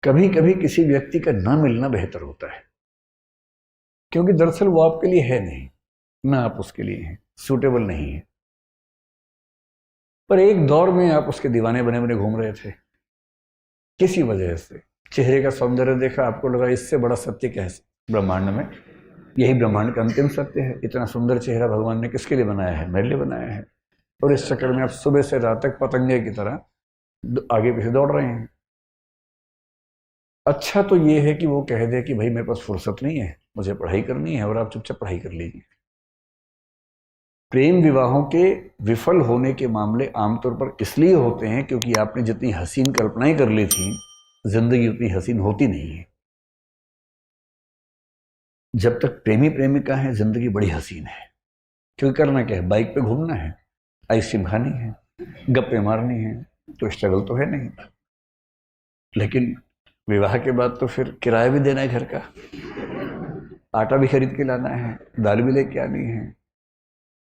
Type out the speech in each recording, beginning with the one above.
कभी कभी किसी व्यक्ति का ना मिलना बेहतर होता है, क्योंकि दरअसल वो आपके लिए है नहीं, ना आप उसके लिए हैं, सूटेबल नहीं है। पर एक दौर में आप उसके दीवाने बने बने घूम रहे थे, किसी वजह से चेहरे का सौंदर्य देखा, आपको लगा इससे बड़ा सत्य क्या है ब्रह्मांड में, यही ब्रह्मांड का अंतिम सत्य है। इतना सुंदर चेहरा भगवान ने किसके लिए बनाया है? मेरे लिए बनाया है। और इस चक्कर में आप सुबह से रात तक पतंगे की तरह आगे पीछे दौड़ रहे हैं। अच्छा तो ये है कि वो कह दे कि भाई मेरे पास फुर्सत नहीं है, मुझे पढ़ाई करनी है, और आप चुपचाप पढ़ाई कर लीजिए। प्रेम विवाहों के विफल होने के मामले आमतौर पर इसलिए होते हैं क्योंकि आपने जितनी हसीन कल्पनाएं कर ली थी, जिंदगी उतनी हसीन होती नहीं है। जब तक प्रेमी प्रेमिका है, जिंदगी बड़ी हसीन है, क्योंकि करना क्या है? बाइक पे घूमना है, आइसक्रीम खानी है, गप्पे मारनी है, तो स्ट्रगल तो है नहीं। लेकिन विवाह के बाद तो फिर किराया भी देना है घर का, आटा भी खरीद के लाना है, दाल भी लेके आनी है,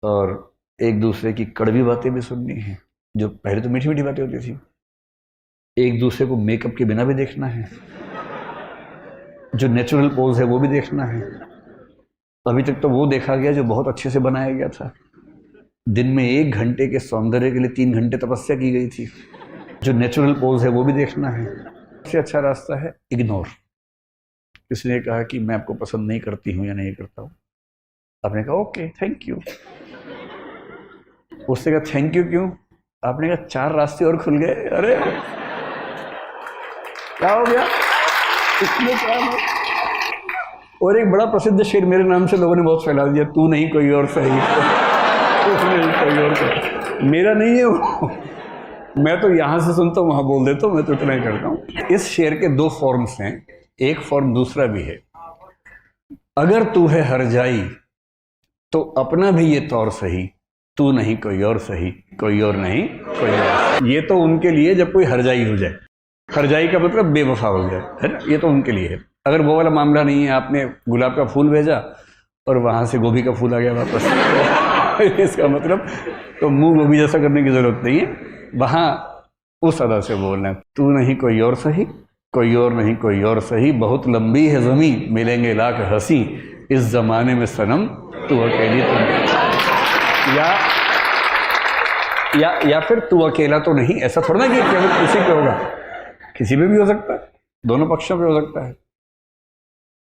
और एक दूसरे की कड़वी बातें भी सुननी है। जो पहले तो मीठी मीठी बातें होती थी। एक दूसरे को मेकअप के बिना भी देखना है, जो नेचुरल पोज है वो भी देखना है। अभी तक तो वो देखा गया जो बहुत अच्छे से बनाया गया था। दिन में 1 घंटे के सौंदर्य के लिए 3 घंटे तपस्या की गई थी। जो नेचुरल पोज है वो भी देखना है। सबसे अच्छा रास्ता है इग्नोर। किसी ने कहा कि मैं आपको पसंद नहीं करती हूँ या नहीं करता हूँ, आपने कहा ओके थैंक यू। उसने कहा थैंक यू क्यों? आपने कहा 4 रास्ते और खुल गए। अरे क्या हो गया इसमें? क्या है? और एक बड़ा प्रसिद्ध शेर मेरे नाम से लोगों ने बहुत फैला दिया, तू नहीं कोई और सही। कोई और सही, मेरा नहीं है वो। मैं तो यहां से सुनता हूँ वहां बोल देता हूँ, मैं तो इतना ही करता हूँ। इस शेर के 2 फॉर्म्स हैं, एक फॉर्म दूसरा भी है। अगर तू है हरजाई तो अपना भी ये तौर सही, तू नहीं कोई और सही, कोई और नहीं कोई और। ये तो उनके लिए जब कोई हरजाई हो जाए, हरजाई का मतलब बेवफा हो जाए, है ना, ये तो उनके लिए है। अगर वो वाला मामला नहीं है, आपने गुलाब का फूल भेजा और वहां से गोभी का फूल आ गया वापस इसका मतलब तो मुंह गोभी जैसा करने की जरूरत नहीं है। वहां उस अदा से बोलना है, तू नहीं कोई और सही, कोई और नहीं कोई और सही, बहुत लंबी है ज़मीं, मिलेंगे लाख हंसी, इस जमाने में सनम तू अकेली तुम। या फिर तू अकेला तो नहीं, ऐसा थोड़ा ना कि केवल किसी पे होगा, किसी पे भी हो सकता है, दोनों पक्षों पे हो सकता है।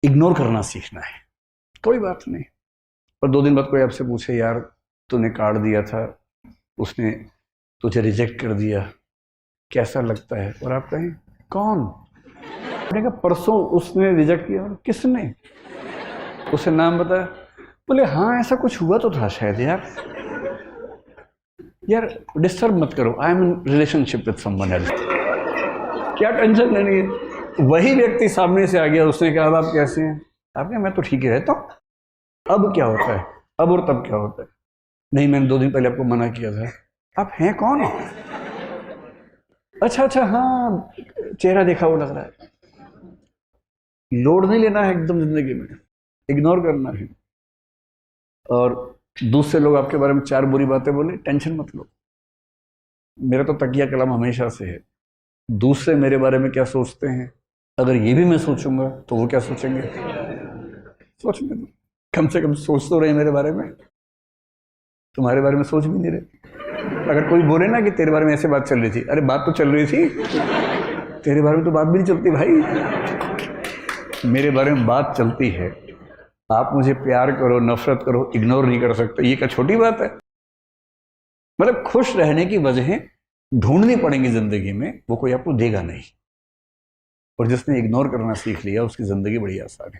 इग्नोर करना सीखना है, कोई बात नहीं। और 2 दिन बाद कोई आपसे पूछे यार तूने कार्ड दिया था, उसने तुझे रिजेक्ट कर दिया, कैसा लगता है? और आप कहें कौन? आपने कहा परसों उसने रिजेक्ट किया। किसने? उसे नाम बताया। बोले हाँ ऐसा कुछ हुआ तो था शायद। यार डिस्टर्ब मत करो, I am in relationship with someone else. क्या टेंशन लेनी है? वही व्यक्ति सामने से आ गया, उसने कहा आप कैसे हैं? आपने मैं तो ठीक ही रहता हूँ। अब क्या होता है? अब और तब क्या होता है? नहीं मैंने 2 दिन पहले आपको मना किया था। आप हैं कौन? अच्छा हाँ चेहरा देखा वो लग रहा है। लोड नहीं लेना है एकदम जिंदगी में, इग्नोर करना है। और दूसरे लोग आपके बारे में 4 बुरी बातें बोले, टेंशन मत लो। मेरा तो तकिया कलम हमेशा से है, दूसरे मेरे बारे में क्या सोचते हैं, अगर ये भी मैं सोचूंगा तो वो क्या सोचेंगे? सोचने दो, कम से कम सोच तो रहे मेरे बारे में, तुम्हारे बारे में सोच भी नहीं रहे। अगर कोई बोले ना कि तेरे बारे में ऐसे बात चल रही थी, अरे बात तो चल रही थी, तेरे बारे में तो बात भी नहीं चलती भाई, मेरे बारे में बात चलती है। आप मुझे प्यार करो नफरत करो, इग्नोर नहीं कर सकते, ये क्या छोटी बात है? मतलब खुश रहने की वजहें ढूंढनी पड़ेंगी जिंदगी में, वो कोई आपको देगा नहीं। और जिसने इग्नोर करना सीख लिया उसकी जिंदगी बड़ी आसान है।